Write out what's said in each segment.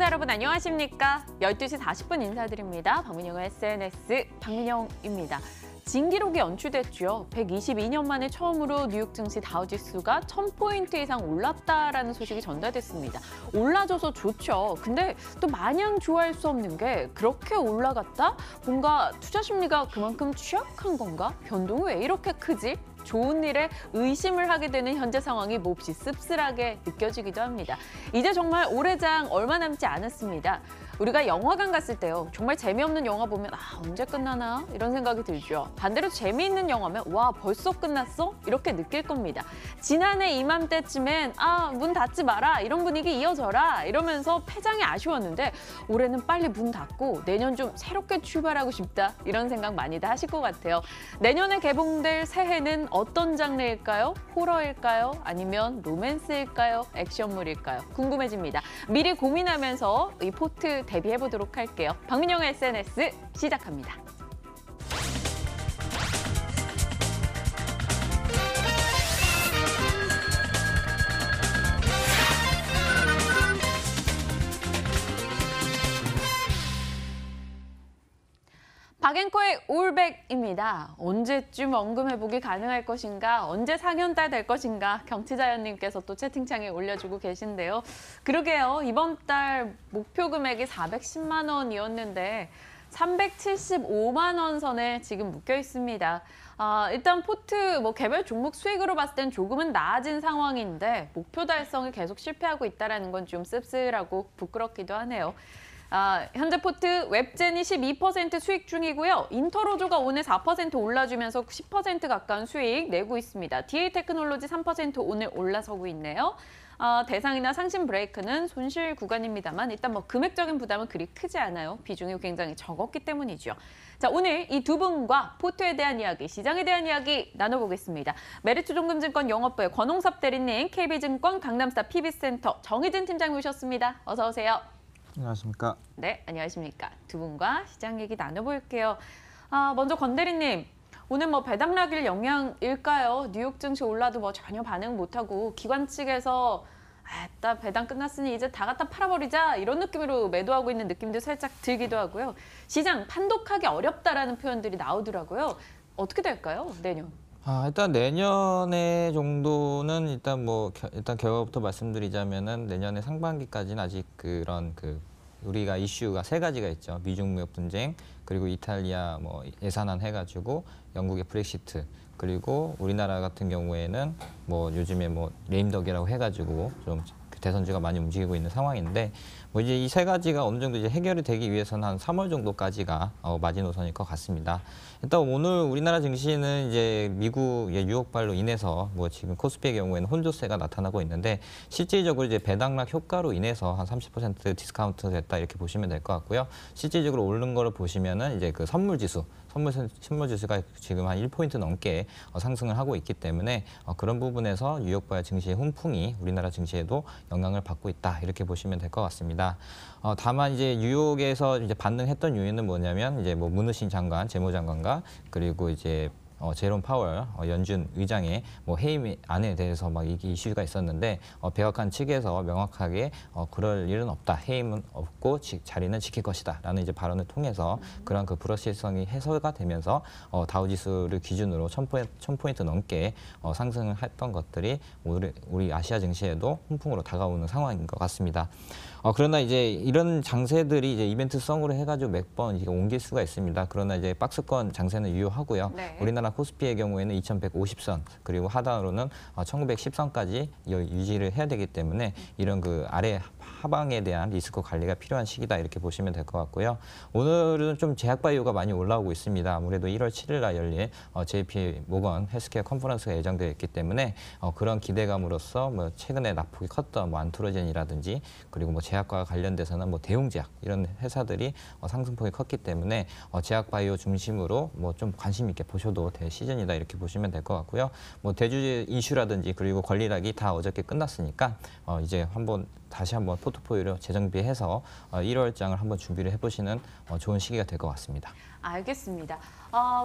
시청자 여러분 안녕하십니까? 12시 40분 인사드립니다. 박민영의 SNS 박민영입니다. 진기록이 연출됐죠. 122년 만에 처음으로 뉴욕 증시 다우지수가 1000포인트 이상 올랐다라는 소식이 전달됐습니다. 올라줘서 좋죠. 근데 또 마냥 좋아할 수 없는 게 그렇게 올라갔다? 뭔가 투자 심리가 그만큼 취약한 건가? 변동이 왜 이렇게 크지? 좋은 일에 의심을 하게 되는 현재 상황이 몹시 씁쓸하게 느껴지기도 합니다. 이제 정말 올해장 얼마 남지 않았습니다. 우리가 영화관 갔을 때요. 정말 재미없는 영화 보면 언제 끝나나? 이런 생각이 들죠. 반대로 재미있는 영화면 와 벌써 끝났어? 이렇게 느낄 겁니다. 지난해 이맘때쯤엔 문 닫지 마라. 이런 분위기 이어져라. 이러면서 폐장이 아쉬웠는데 올해는 빨리 문 닫고 내년 좀 새롭게 출발하고 싶다. 이런 생각 많이들 하실 것 같아요. 내년에 개봉될 새해는 어떤 장르일까요? 호러일까요? 아니면 로맨스일까요? 액션물일까요? 궁금해집니다. 미리 고민하면서 이 포트 대비해보도록 할게요. 박민영의 SNS 시작합니다. 박앵커의 올백입니다. 언제쯤 언금회복이 가능할 것인가, 언제 상연달 될 것인가 경치자연님께서 또 채팅창에 올려주고 계신데요. 그러게요. 이번 달 목표 금액이 410만 원이었는데 375만 원 선에 지금 묶여 있습니다. 일단 포트 개별 종목 수익으로 봤을 땐 조금은 나아진 상황인데 목표 달성을 계속 실패하고 있다는 건 좀 씁쓸하고 부끄럽기도 하네요. 현재 포트 웹젠이 12% 수익 중이고요. 인터로조가 오늘 4% 올라주면서 10% 가까운 수익 내고 있습니다. DA테크놀로지 3% 오늘 올라서고 있네요. 대상이나 상신 브레이크는 손실 구간입니다만 일단 금액적인 부담은 그리 크지 않아요. 비중이 굉장히 적었기 때문이죠. 자, 오늘 이 두 분과 포트에 대한 이야기, 시장에 대한 이야기 나눠보겠습니다. 메리츠종금증권 영업부의 권홍섭 대리님, KB증권 강남스타 PB센터 정희진 팀장님 오셨습니다. 어서 오세요. 안녕하십니까. 네, 안녕하십니까. 두 분과 시장 얘기 나눠볼게요. 먼저 권 대리님, 오늘 배당락일 영향일까요? 뉴욕 증시 올라도 전혀 반응 못하고 기관 측에서 딱 배당 끝났으니 이제 다 갖다 팔아버리자 이런 느낌으로 매도하고 있는 느낌도 살짝 들기도 하고요. 시장 판독하기 어렵다라는 표현들이 나오더라고요. 어떻게 될까요, 내년? 일단 내년에 정도는 일단 일단 결과부터 말씀드리자면은 내년에 상반기까지는 아직 그런 우리가 이슈가 세 가지가 있죠. 미중 무역 분쟁, 그리고 이탈리아 예산안 해가지고 영국의 브렉시트, 그리고 우리나라 같은 경우에는 요즘에 레임덕이라고 해가지고 좀 대선주가 많이 움직이고 있는 상황인데 이제 이 세 가지가 어느 정도 이제 해결이 되기 위해서는 한 3월 정도까지가 마지노선일 것 같습니다. 일단 오늘 우리나라 증시는 이제 미국의 유혹발로 인해서 지금 코스피의 경우에는 혼조세가 나타나고 있는데 실질적으로 이제 배당락 효과로 인해서 한 30% 디스카운트 됐다 이렇게 보시면 될 것 같고요. 실질적으로 오른 거를 보시면은 이제 그 선물 지수가 지금 한 1포인트 넘게 상승을 하고 있기 때문에 그런 부분에서 뉴욕발 증시의 훈풍이 우리나라 증시에도 영향을 받고 있다 이렇게 보시면 될 것 같습니다. 다만 이제 뉴욕에서 이제 반등했던 요인은 뭐냐면 이제 문우신 장관, 재무장관과 그리고 이제 제롬 파월 연준 의장의 해임안에 대해서 이게 이슈가 있었는데 백악관 측에서 명확하게 그럴 일은 없다. 해임은 없고 자리는 지킬 것이다라는 이제 발언을 통해서 그런 불확실성이 해소가 되면서 다우지수를 기준으로 1000포인트 넘게 상승을 했던 것들이 우리 아시아 증시에도 훈풍으로 다가오는 상황인 것 같습니다. 그러나 이제 이런 장세들이 이제 이벤트성으로 해가지고 몇 번 옮길 수가 있습니다. 그러나 이제 박스권 장세는 유효하고요. 네. 우리나라 코스피의 경우에는 2150선 그리고 하단으로는 1910선까지 유지를 해야 되기 때문에 이런 아래 하방에 대한 리스크 관리가 필요한 시기다 이렇게 보시면 될 것 같고요. 오늘은 좀 제약바이오가 많이 올라오고 있습니다. 아무래도 1월 7일 날 열릴 JP 모건 헬스케어 컨퍼런스가 예정되어 있기 때문에 그런 기대감으로써 최근에 낙폭이 컸던 안트로젠이라든지 그리고 제약과 관련돼서는 대용제약 이런 회사들이 상승폭이 컸기 때문에 제약바이오 중심으로 좀 관심 있게 보셔도 될 시즌이다 이렇게 보시면 될 것 같고요. 대주주 이슈라든지 그리고 권리락이 다 어저께 끝났으니까 이제 한번 다시 한번 포트폴리오를 재정비해서 1월장을 한번 준비를 해보시는 좋은 시기가 될 것 같습니다. 알겠습니다.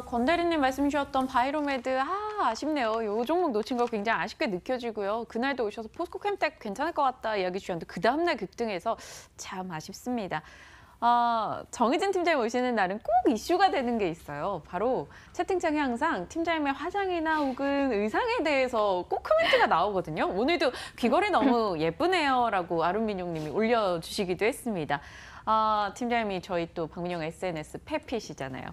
권 대리님 말씀 주셨던 바이로메드 아쉽네요. 이 종목 놓친 거 굉장히 아쉽게 느껴지고요. 그날도 오셔서 포스코 캠텍 괜찮을 것 같다 이야기 주셨는데 그 다음날 급등해서 참 아쉽습니다. 정의진 팀장님 오시는 날은 꼭 이슈가 되는 게 있어요. 바로 채팅창에 항상 팀장님의 화장이나 혹은 의상에 대해서 꼭 코멘트가 나오거든요. 오늘도 귀걸이 너무 예쁘네요라고 아름민용 님이 올려주시기도 했습니다. 팀장님이 저희 또 박민영 SNS 펫핏이잖아요.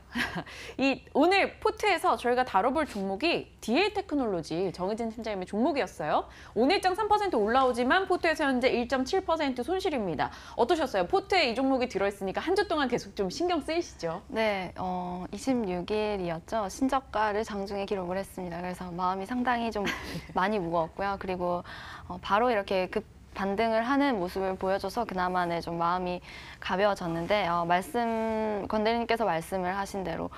오늘 포트에서 저희가 다뤄볼 종목이 DA 테크놀로지 정의진 팀장님의 종목이었어요. 오늘장 3% 올라오지만 포트에서 현재 1.7% 손실입니다. 어떠셨어요? 포트에 이 종목이 들어있으니까 한 주 동안 계속 좀 신경 쓰이시죠? 네, 26일이었죠. 신저가를 장중에 기록을 했습니다. 그래서 마음이 상당히 좀 많이 무거웠고요. 그리고 바로 이렇게 반등을 하는 모습을 보여줘서 그나마 좀 마음이 가벼워졌는데 권 대리님께서 말씀을 하신 대로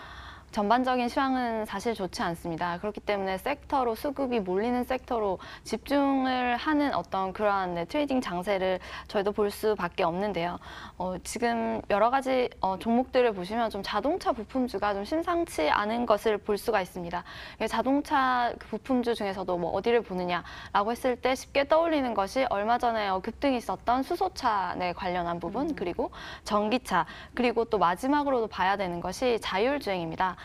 전반적인 시황은 사실 좋지 않습니다. 그렇기 때문에 섹터로 수급이 몰리는 섹터로 집중을 하는 어떤 그러한 트레이딩 장세를 저희도 볼 수밖에 없는데요. 지금 여러 가지 종목들을 보시면 좀 자동차 부품주가 좀 심상치 않은 것을 볼 수가 있습니다. 자동차 부품주 중에서도 뭐 어디를 보느냐라고 했을 때 쉽게 떠올리는 것이 얼마 전에 급등이 있었던 수소차에 관련한 부분, 그리고 전기차, 그리고 또 마지막으로도 봐야 되는 것이 자율주행입니다.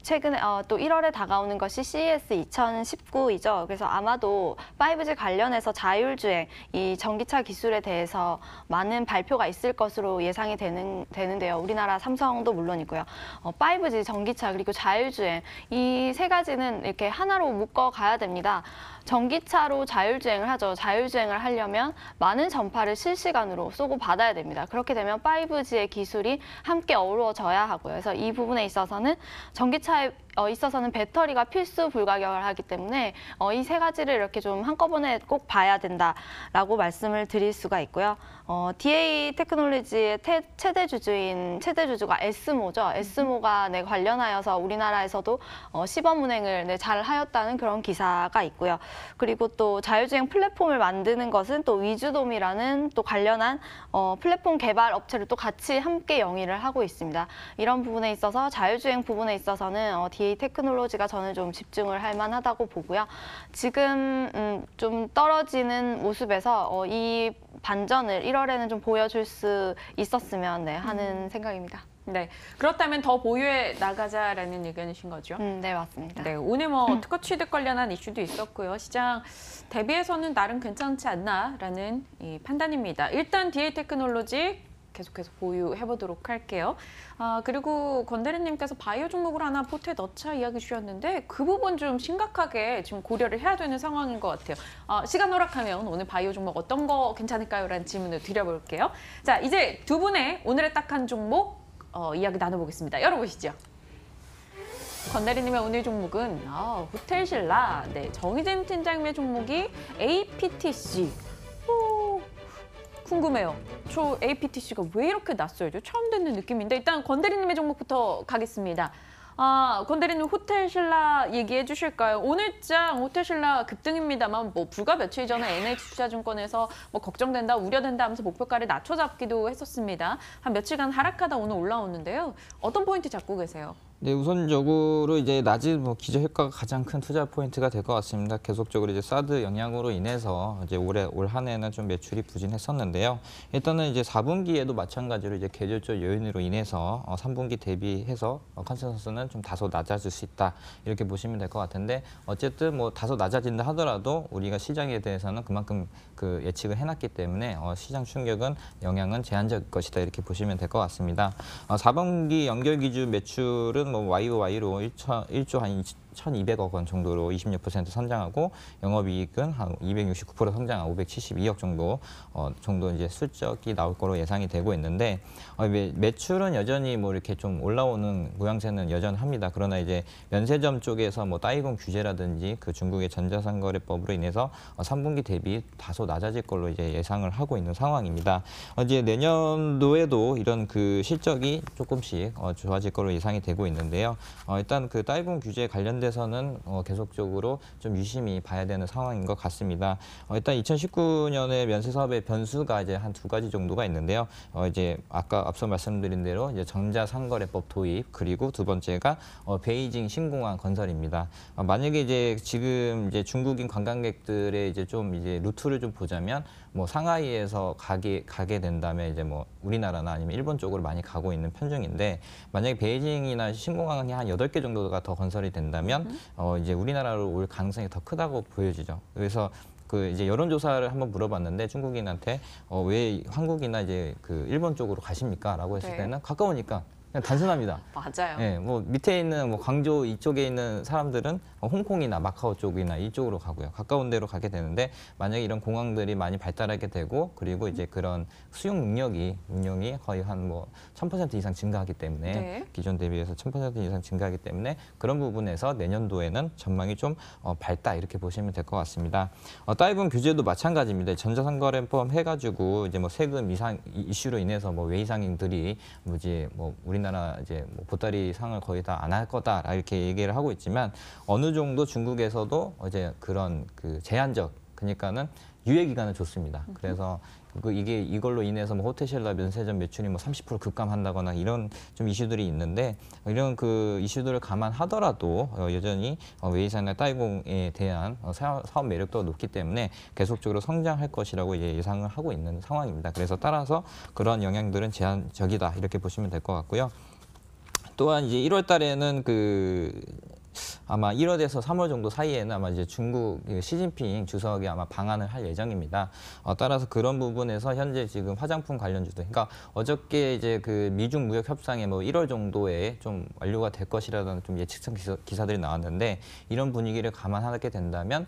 최근에 또 1월에 다가오는 것이 CES 2019이죠. 그래서 아마도 5G 관련해서 자율주행, 이 전기차 기술에 대해서 많은 발표가 있을 것으로 예상이 되는데요. 우리나라 삼성도 물론이고요. 5G, 전기차, 그리고 자율주행, 이 세 가지는 이렇게 하나로 묶어 가야 됩니다. 전기차로 자율주행을 하죠. 자율주행을 하려면 많은 전파를 실시간으로 쏘고 받아야 됩니다. 그렇게 되면 5G의 기술이 함께 어우러져야 하고요. 그래서 이 부분에 있어서는 전기차에 있어서는 배터리가 필수 불가결을 하기 때문에 이 세 가지를 이렇게 좀 한꺼번에 꼭 봐야 된다라고 말씀을 드릴 수가 있고요. DA 테크놀로지의 최대 주주가 에스모죠. 에스모가 관련하여서 우리나라에서도 시범 운행을 잘 하였다는 그런 기사가 있고요. 그리고 또 자율주행 플랫폼을 만드는 것은 또 위주돔이라는 또 관련한 플랫폼 개발 업체를 또 같이 함께 영위를 하고 있습니다. 이런 부분에 있어서 자율주행 부분에 있어서는 DA 테크놀로지가 저는 좀 집중을 할 만하다고 보고요. 지금 좀 떨어지는 모습에서 이 반전을 1월에는 좀 보여줄 수 있었으면 하는 생각입니다. 네, 그렇다면 더 보유해 나가자라는 의견이신 거죠? 네, 맞습니다. 네, 오늘 특허 취득 관련한 이슈도 있었고요. 시장 대비해서는 나름 괜찮지 않나라는 이 판단입니다. 일단 DA 테크놀로지 계속해서 보유해보도록 할게요. 그리고 권 대리님께서 바이오 종목을 하나 포트에 넣자 이야기 주셨는데 그 부분 좀 심각하게 지금 고려를 해야 되는 상황인 것 같아요. 시간 허락하면 오늘 바이오 종목 어떤 거 괜찮을까요? 라는 질문을 드려볼게요. 자, 이제 두 분의 오늘의 딱한 종목 이야기 나눠보겠습니다. 열어보시죠. 권 대리님의 오늘 종목은 호텔신라, 정의진 팀장님의 종목이 APTC. 궁금해요. 저 APTC가 왜 이렇게 낯설죠? 처음 듣는 느낌인데 일단 권 대리님의 종목부터 가겠습니다. 권 대리님 호텔신라 얘기해 주실까요? 오늘장 호텔신라 급등입니다만 불과 며칠 전에 NH투자증권에서 걱정된다, 우려된다 하면서 목표가를 낮춰잡기도 했었습니다. 한 며칠간 하락하다 오늘 올라오는데요. 어떤 포인트 잡고 계세요? 네, 우선적으로 이제 낮은 기저 효과가 가장 큰 투자 포인트가 될 것 같습니다. 계속적으로 이제 사드 영향으로 인해서 이제 올 한 해는 좀 매출이 부진했었는데요. 일단은 이제 4분기에도 마찬가지로 이제 계절적 요인으로 인해서 3분기 대비해서 컨센서스는 좀 다소 낮아질 수 있다 이렇게 보시면 될 것 같은데 어쨌든 다소 낮아진다 하더라도 우리가 시장에 대해서는 그만큼 그 예측을 해놨기 때문에 시장 충격은 영향은 제한적일 것이다 이렇게 보시면 될 것 같습니다. 4분기 연결 기준 매출은 YOY로 1조 한 1,200억 원 정도로 26% 성장하고 영업이익은 한 269% 성장한 572억 정도 이제 실적이 나올 거로 예상이 되고 있는데 매출은 여전히 이렇게 좀 올라오는 모양새는 여전합니다. 그러나 이제 면세점 쪽에서 따이공 규제라든지 그 중국의 전자상거래법으로 인해서 3분기 대비 다소 낮아질 걸로 이제 예상을 하고 있는 상황입니다. 이제 내년도에도 이런 그 실적이 조금씩 좋아질 걸로 예상이 되고 있는데요. 일단 그 따이공 규제 관련된 대해서는 계속적으로 좀 유심히 봐야 되는 상황인 것 같습니다. 일단 2019년에 면세 사업의 변수가 이제 한 2가지 정도가 있는데요. 이제 아까 앞서 말씀드린 대로 이제 전자상거래법 도입, 그리고 두 번째가 베이징 신공항 건설입니다. 만약에 이제 지금 이제 중국인 관광객들의 이제 좀 이제 루트를 좀 보자면 뭐 상하이에서 가게 된다면 이제 뭐 우리나라나 아니면 일본 쪽으로 많이 가고 있는 편중인데, 만약에 베이징이나 신공항이 한 8개 정도가 더 건설이 된다면 이제 우리나라로 올 가능성이 더 크다고 보여지죠. 그래서 그 이제 여론조사를 한번 물어봤는데 중국인한테 왜 한국이나 이제 그 일본 쪽으로 가십니까?라고 했을 네. 때는 가까우니까. 그냥 단순합니다. 맞아요. 예, 뭐 밑에 있는 뭐 광저우 이쪽에 있는 사람들은 홍콩이나 마카오 쪽이나 이쪽으로 가고요. 가까운 데로 가게 되는데, 만약에 이런 공항들이 많이 발달하게 되고, 그리고 이제 그런 수용 능력이 거의 한 뭐 1000% 이상 증가하기 때문에 네. 기존 대비해서 1000% 이상 증가하기 때문에 그런 부분에서 내년도에는 전망이 좀 밝다 이렇게 보시면 될 것 같습니다. 따이분 규제도 마찬가지입니다. 전자상거래법 해가지고 이제 뭐 세금 이상 이슈로 인해서 뭐 외이상인들이 뭐 이제 뭐 우리나라 이제 뭐 보따리 상을 거의 다 안 할 거다 이렇게 얘기를 하고 있지만, 어느 정도 중국에서도 이제 그런 그 제한적, 그러니까는 유예 기간을 줬습니다. 그래서 이게 이걸로 인해서 뭐 호텔 면세점 매출이 뭐 30% 급감한다거나 이런 좀 이슈들이 있는데, 이런 그 이슈들을 감안하더라도 여전히 웨이산이나 따이공에 대한 사업 매력도가 높기 때문에 계속적으로 성장할 것이라고 이제 예상을 하고 있는 상황입니다. 그래서 따라서 그런 영향들은 제한적이다 이렇게 보시면 될 것 같고요. 또한 이제 1월 달에는 아마 1월에서 3월 정도 사이에는 아마 이제 중국 시진핑 주석이 아마 방한을 할 예정입니다. 따라서 그런 부분에서 현재 지금 화장품 관련주들, 그러니까 어저께 이제 그 미중 무역 협상에 뭐 1월 정도에 좀 완료가 될 것이라는 좀 예측성 기사들이 나왔는데, 이런 분위기를 감안하게 된다면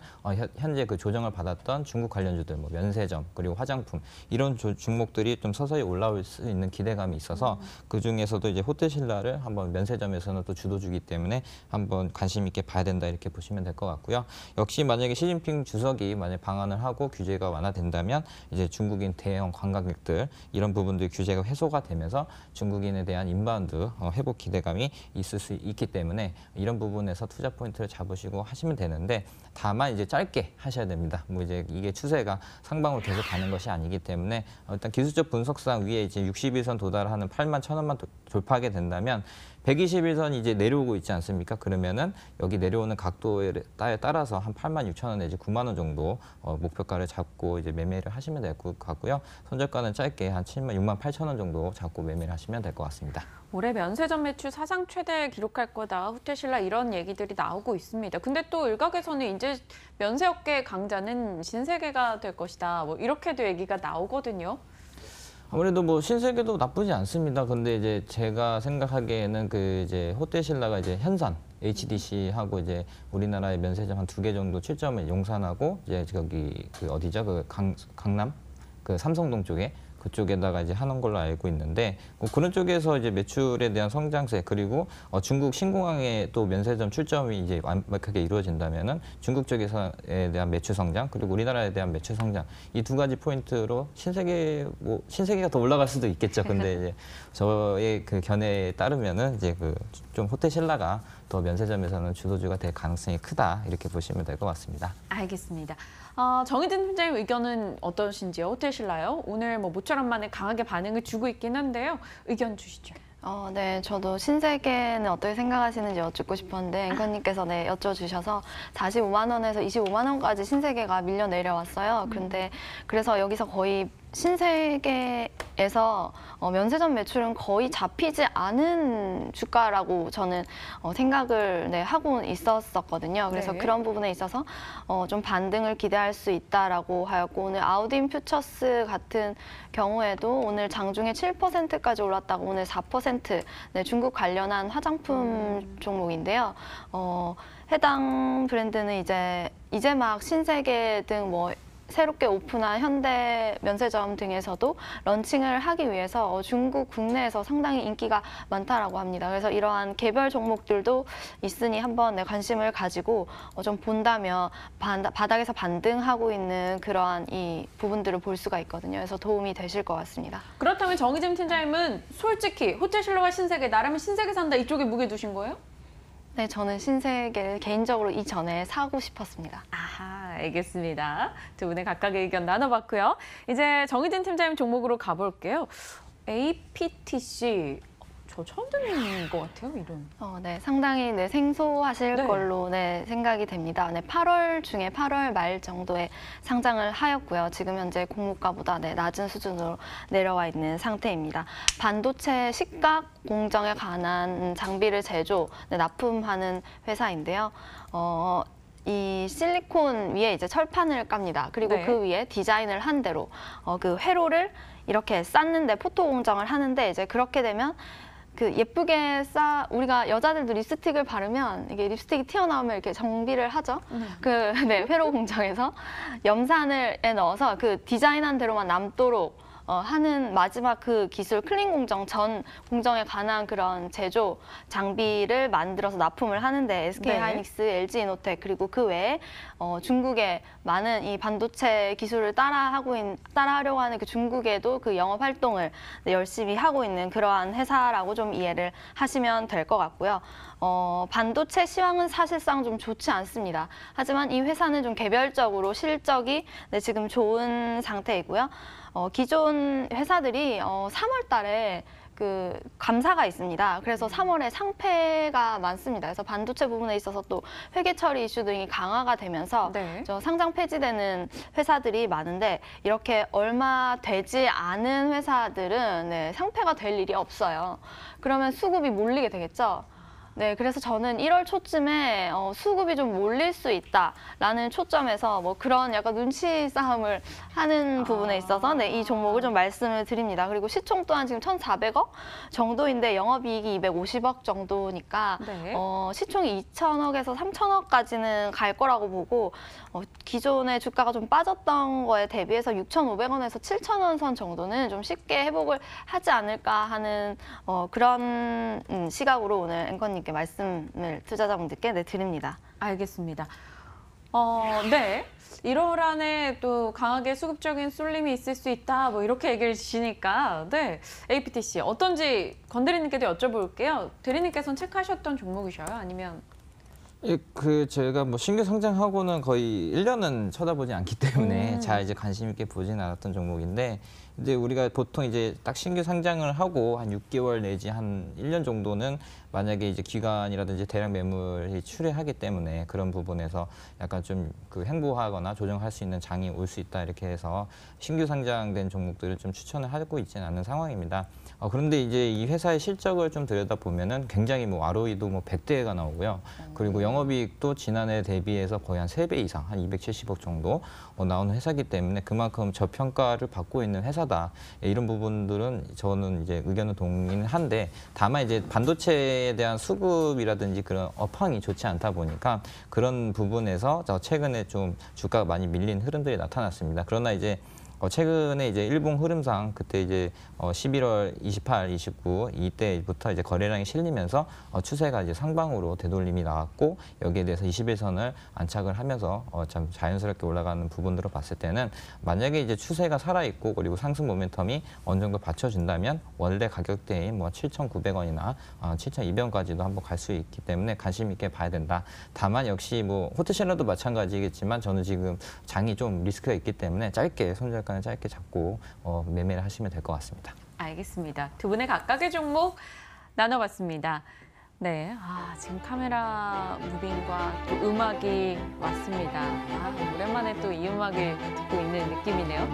현재 그 조정을 받았던 중국 관련주들, 뭐 면세점 그리고 화장품 이런 종목들이 좀 서서히 올라올 수 있는 기대감이 있어서 그 중에서도 이제 호텔신라를 한번 면세점에서는 또 주도주기 때문에 한번 관심 있게 봐야 된다 이렇게 보시면 될 것 같고요. 역시 만약에 시진핑 주석이 만약 방한을 하고 규제가 완화된다면 이제 중국인 대형 관광객들 이런 부분들 규제가 해소가 되면서 중국인에 대한 인바운드 회복 기대감이 있을 수 있기 때문에 이런 부분에서 투자 포인트를 잡으시고 하시면 되는데, 다만 이제 짧게 하셔야 됩니다. 뭐 이제 이게 추세가 상방으로 계속 가는 것이 아니기 때문에 일단 기술적 분석상 위에 이제 60일선 도달하는 81,000원만 돌파하게 된다면 121선이 이제 내려오고 있지 않습니까? 그러면은 여기 내려오는 각도에 따라서 한 86,000원 내지 9만 원 정도 목표가를 잡고 이제 매매를 하시면 될 것 같고요. 손절가는 짧게 한 68,000원 정도 잡고 매매를 하시면 될 것 같습니다. 올해 면세점 매출 사상 최대 기록할 거다, 호텔신라 이런 얘기들이 나오고 있습니다. 근데 또 일각에서는 이제 면세업계 강자는 신세계가 될 것이다, 뭐 이렇게도 얘기가 나오거든요. 아무래도 뭐 신세계도 나쁘지 않습니다. 근데 이제 제가 생각하기에는 그 이제 호텔신라가 이제 현선 HDC하고 이제 우리나라의 면세점 한 2개 정도 출점을 용산하고 이제 거기 그 어디죠? 그 강남 그 삼성동 쪽에 그쪽에다가 이제 하는 걸로 알고 있는데, 그런 쪽에서 이제 매출에 대한 성장세, 그리고 중국 신공항에 또 면세점 출점이 이제 완벽하게 이루어진다면은 중국 쪽에서에 대한 매출 성장, 그리고 우리나라에 대한 매출 성장, 이 2가지 포인트로 신세계가 더 올라갈 수도 있겠죠. 근데 이제 저의 그 견해에 따르면은 이제 그 좀 호텔신라가 더 면세점에서는 주도주가 될 가능성이 크다 이렇게 보시면 될 것 같습니다. 알겠습니다. 정의진 팀장님 의견은 어떠신지요? 호텔신라요? 오늘 뭐 모처럼 만에 강하게 반응을 주고 있긴 한데요. 의견 주시죠. 네, 저도 신세계는 어떻게 생각하시는지 여쭙고 싶었는데 앵커님께서 네, 여쭤주셔서 45만 원에서 25만 원까지 신세계가 밀려 내려왔어요. 그래서 여기서 거의 신세계에서 면세점 매출은 거의 잡히지 않은 주가라고 저는 생각을 하고 있었거든요. 그래서 네. 그런 부분에 있어서 좀 반등을 기대할 수 있다라고 하였고, 오늘 아우딘 퓨처스 같은 경우에도 오늘 장중에 7%까지 올랐다가 오늘 4%, 네, 중국 관련한 화장품 종목인데요. 해당 브랜드는 이제 막 신세계 등 뭐 새롭게 오픈한 현대 면세점 등에서도 런칭을 하기 위해서 중국 국내에서 상당히 인기가 많다라고 합니다. 그래서 이러한 개별 종목들도 있으니 한번 관심을 가지고 좀 본다면 바닥에서 반등하고 있는 그러한 이 부분들을 볼 수가 있거든요. 그래서 도움이 되실 것 같습니다. 그렇다면 정의진 팀장님은 솔직히 호텔신라와 신세계, 나라면 신세계 산다 이쪽에 무게 두신 거예요? 네, 저는 신세계를 개인적으로 이전에 사고 싶었습니다. 아하, 알겠습니다. 두 분의 각각의 의견 나눠봤고요. 이제 정의진 팀장님 종목으로 가볼게요. APTC, 저 처음 듣는 것 같아요, 이름. 네, 상당히 생소하실 네. 걸로 생각이 됩니다. 8월 중에 8월 말 정도에 상장을 하였고요. 지금 현재 공모가보다 낮은 수준으로 내려와 있는 상태입니다. 반도체 식각 공정에 관한 장비를 제조, 납품하는 회사인데요. 이 실리콘 위에 이제 철판을 깝니다. 그리고 네. 그 위에 디자인을 한 대로 그 회로를 이렇게 쌓는데 포토 공정을 하는데 이제 그렇게 되면 그 예쁘게 우리가 여자들도 립스틱을 바르면 이게 립스틱이 튀어나오면 이렇게 정비를 하죠. 회로 공정에서 염산을 넣어서 그 디자인한 대로만 남도록 하는 마지막 그 기술 클린 공정 전 공정에 관한 그런 제조 장비를 만들어서 납품을 하는데 SK 하이닉스, LG 이노텍 그리고 그 외에 중국의 많은 이 반도체 기술을 따라하려고 하는 그 중국에도 그 영업 활동을 열심히 하고 있는 그러한 회사라고 좀 이해를 하시면 될 것 같고요. 반도체 시황은 사실상 좀 좋지 않습니다. 하지만 이 회사는 좀 개별적으로 실적이 지금 좋은 상태이고요. 기존 회사들이 3월 달에 그 감사가 있습니다. 그래서 3월에 상패가 많습니다. 그래서 반도체 부분에 있어서 또 회계 처리 이슈 등이 강화가 되면서 상장 폐지되는 회사들이 많은데 이렇게 얼마 되지 않은 회사들은 상패가 될 일이 없어요. 그러면 수급이 몰리게 되겠죠. 네, 그래서 저는 1월 초쯤에 수급이 좀 몰릴 수 있다라는 초점에서 뭐 그런 약간 눈치 싸움을 하는 부분에 있어서 이 종목을 좀 말씀을 드립니다. 그리고 시총 또한 지금 1,400억 정도인데 영업이익이 250억 정도니까 시총이 2,000억에서 3,000억까지는 갈 거라고 보고 기존의 주가가 좀 빠졌던 거에 대비해서 6,500원에서 7,000원 선 정도는 좀 쉽게 회복을 하지 않을까 하는 그런 시각으로 오늘 앵커님께 말씀을 투자자분들께 드립니다. 알겠습니다. 네. 1월 안에 또 강하게 수급적인 쏠림이 있을 수 있다. 뭐 이렇게 얘기를 주시니까 APTC 어떤지 권 대리님께도 여쭤볼게요. 대리님께서는 체크하셨던 종목이셔요? 아니면? 제가 뭐 신규 상장하고는 거의 1년은 쳐다보지 않기 때문에 잘 이제 관심 있게 보진 않았던 종목인데 이제 우리가 보통 이제 딱 신규 상장을 하고 한 6개월 내지 한 1년 정도는 만약에 이제 기관이라든지 대량 매물이 출회하기 때문에 그런 부분에서 약간 좀 그 횡보하거나 조정할 수 있는 장이 올 수 있다 이렇게 해서 신규 상장된 종목들을 좀 추천을 하고 있지는 않은 상황입니다. 그런데 이제 이 회사의 실적을 좀 들여다보면은 굉장히 뭐 ROE도 뭐 100대가 나오고요. 그리고 영업이익도 지난해 대비해서 거의 한 3배 이상, 한 270억 정도 나오는 회사이기 때문에 그만큼 저평가를 받고 있는 회사다. 이런 부분들은 저는 이제 의견은 동의한데 다만 이제 반도체에 대한 수급이라든지 그런 업황이 좋지 않다 보니까 그런 부분에서 최근에 좀 주가가 많이 밀린 흐름들이 나타났습니다. 그러나 이제 최근에 이제 일봉 흐름상 그때 이제 11월 28, 29 이때부터 이제 거래량이 실리면서 추세가 이제 상방으로 되돌림이 나왔고 여기에 대해서 21선을 안착을 하면서 참 자연스럽게 올라가는 부분들을 봤을 때는 만약에 이제 추세가 살아 있고 그리고 상승 모멘텀이 어느 정도 받쳐준다면 원래 가격대인 뭐 7,900원이나 7,200원까지도 한번 갈 수 있기 때문에 관심 있게 봐야 된다. 다만 역시 뭐 호텔신라도 마찬가지겠지만 저는 지금 장이 좀 리스크가 있기 때문에 짧게 손절가는 짧게 잡고 매매를 하시면 될 것 같습니다. 알겠습니다. 두 분의 각각의 종목 나눠봤습니다. 네, 지금 카메라 무빙과 또 음악이 왔습니다. 오랜만에 또 이 음악을 듣고 있는 느낌이네요.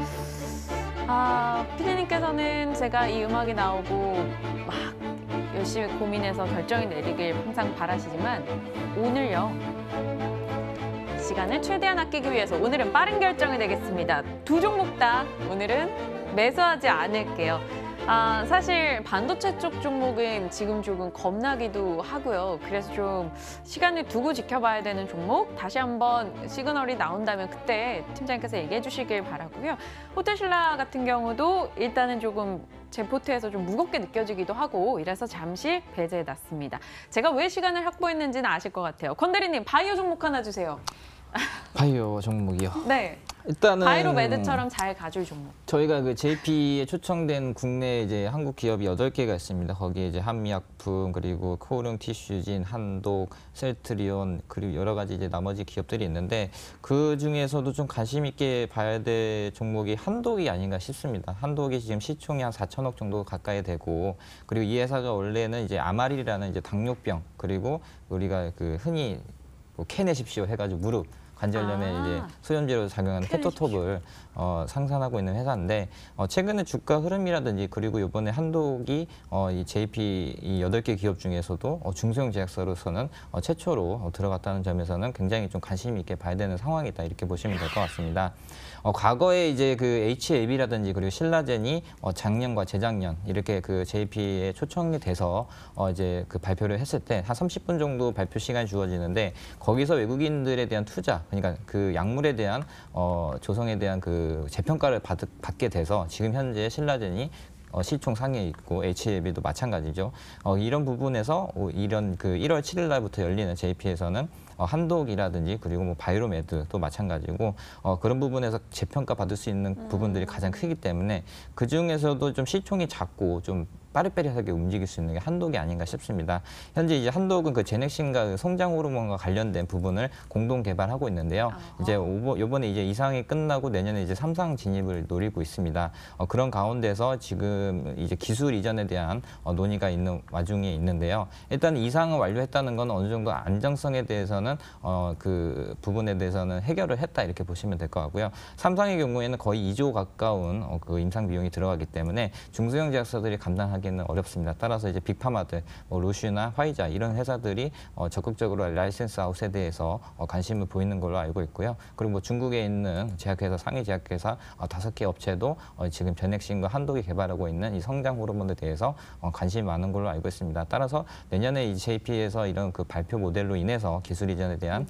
피디님께서는 제가 이 음악이 나오고 막 열심히 고민해서 결정이 내리길 항상 바라시지만 오늘요. 시간을 최대한 아끼기 위해서 오늘은 빠른 결정이 되겠습니다. 두 종목 다 오늘은 매수하지 않을게요. 사실 반도체 쪽 종목은 지금 조금 겁나기도 하고요. 그래서 좀 시간을 두고 지켜봐야 되는 종목 다시 한번 시그널이 나온다면 그때 팀장님께서 얘기해 주시길 바라고요. 호텔신라 같은 경우도 일단은 조금 제 포트에서 좀 무겁게 느껴지기도 하고 이래서 잠시 배제해놨습니다. 제가 왜 시간을 확보했는지는 아실 것 같아요. 권 대리님 바이오 종목 하나 주세요. 바이오 종목이요. 네. 일단은 바이로메드처럼 잘 가줄 종목. 저희가 그 JP에 초청된 국내 이제 한국 기업이 8개가 있습니다. 거기에 이제 한미약품, 그리고 코오룡 티슈진, 한독, 셀트리온, 그리고 여러 가지 이제 나머지 기업들이 있는데 그 중에서도 좀 관심 있게 봐야 될 종목이 한독이 아닌가 싶습니다. 한독이 지금 시총이 한 4천억 정도 가까이 되고, 그리고 이 회사가 원래는 이제 아마릴이라는 이제 당뇨병, 그리고 우리가 그 흔히 뭐 캐내십시오 해가지고 무릎 관절염에 이제 소염제로 작용하는 케토톱을 생산하고 있는 회사인데 최근에 주가 흐름이라든지, 그리고 이번에 한독이 이 JP 이 8개 기업 중에서도 중소형 제약사로서는 최초로 들어갔다는 점에서는 굉장히 좀 관심 있게 봐야 되는 상황이다, 이렇게 보시면 될 것 같습니다. 과거에 이제 그 HAB라든지 그리고 신라젠이 작년과 재작년 이렇게 그 JP에 초청이 돼서 이제 그 발표를 했을 때 한 30분 정도 발표 시간이 주어지는데, 거기서 외국인들에 대한 투자, 그러니까 그 약물에 대한 조성에 대한 그 재평가를 받게 돼서 지금 현재 신라젠이 시총 상위에 있고 HAB도 마찬가지죠. 이런 부분에서 이런 그 1월 7일 날부터 열리는 JP에서는 한독이라든지 그리고 뭐 바이로메드도 마찬가지고 그런 부분에서 재평가 받을 수 있는 부분들이 가장 크기 때문에 그 중에서도 좀 시총이 작고 좀 빠릿빠릿하게 움직일 수 있는 게 한독이 아닌가 싶습니다. 현재 이제 한독은 그 제넥신과 그 성장 호르몬과 관련된 부분을 공동 개발하고 있는데요. 이제 이번에 이제 2상이 끝나고 내년에 이제 3상 진입을 노리고 있습니다. 그런 가운데서 지금 이제 기술 이전에 대한 논의가 있는 와중에 있는데요. 일단 2상을 완료했다는 건 어느 정도 안정성에 대해서는 그 부분에 대해서는 해결을 했다, 이렇게 보시면 될 것 같고요. 3상의 경우에는 거의 2조 가까운 그 임상 비용이 들어가기 때문에 중소형 제약사들이 감당하기는 어렵습니다. 따라서 이제 빅파마들, 뭐 로슈나 화이자 이런 회사들이 적극적으로 라이센스 아웃에 대해서 관심을 보이는 걸로 알고 있고요. 그리고 뭐 중국에 있는 제약회사, 상위 제약회사 5개 업체도 지금 제넥신과 한독이 개발하고 있는 이 성장 호르몬에 대해서 관심이 많은 걸로 알고 있습니다. 따라서 내년에 이 JP에서 이런 그 발표 모델로 인해서 기술 이전에 대한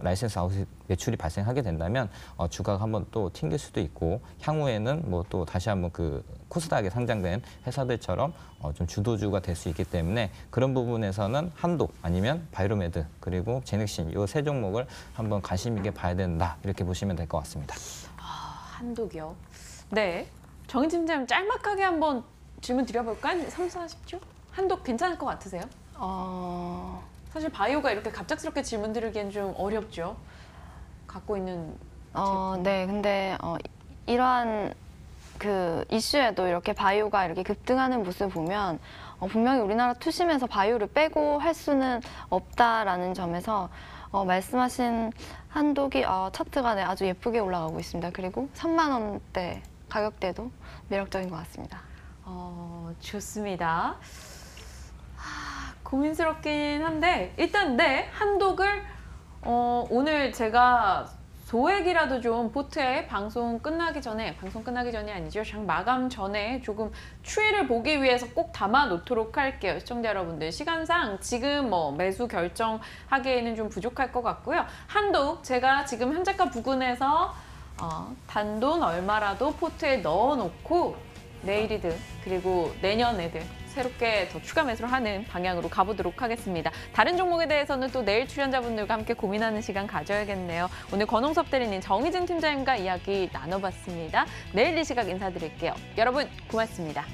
라이센스 아웃 매출이 발생하게 된다면 주가가 한번 또 튕길 수도 있고, 향후에는 뭐 또 다시 한번 그 코스닥에 상장된 회사들처럼 좀 주도주가 될 수 있기 때문에 그런 부분에서는 한독 아니면 바이로메드 그리고 제넥신 이 3종목을 한번 관심 있게 봐야 된다, 이렇게 보시면 될 것 같습니다. 한독이요. 네. 정인 팀장님 짤막하게 한번 질문 드려볼까요? 3, 40초? 한독 괜찮을 것 같으세요? 사실 바이오가 이렇게 갑작스럽게 질문 드리기엔 좀 어렵죠. 갖고 있는 네, 근데 이러한 그 이슈에도 이렇게 바이오가 이렇게 급등하는 모습을 보면 분명히 우리나라 투심에서 바이오를 빼고 할 수는 없다라는 점에서 말씀하신 한독이 차트가 네, 아주 예쁘게 올라가고 있습니다. 그리고 3만 원대 가격대도 매력적인 것 같습니다. 좋습니다. 고민스럽긴 한데 일단 네, 한독을 오늘 제가 소액이라도 좀 포트에 방송 끝나기 전에 아니죠. 장 마감 전에 조금 추이를 보기 위해서 꼭 담아 놓도록 할게요. 시청자 여러분들, 시간상 지금 뭐 매수 결정하기에는 좀 부족할 것 같고요. 한독 제가 지금 현재가 부근에서 단돈 얼마라도 포트에 넣어놓고 내일이든 그리고 내년에든 새롭게 더 추가 매수를 하는 방향으로 가보도록 하겠습니다. 다른 종목에 대해서는 또 내일 출연자분들과 함께 고민하는 시간 가져야겠네요. 오늘 권홍섭 대리님, 정희진 팀장님과 이야기 나눠봤습니다. 내일 이 시각 인사드릴게요. 여러분 고맙습니다.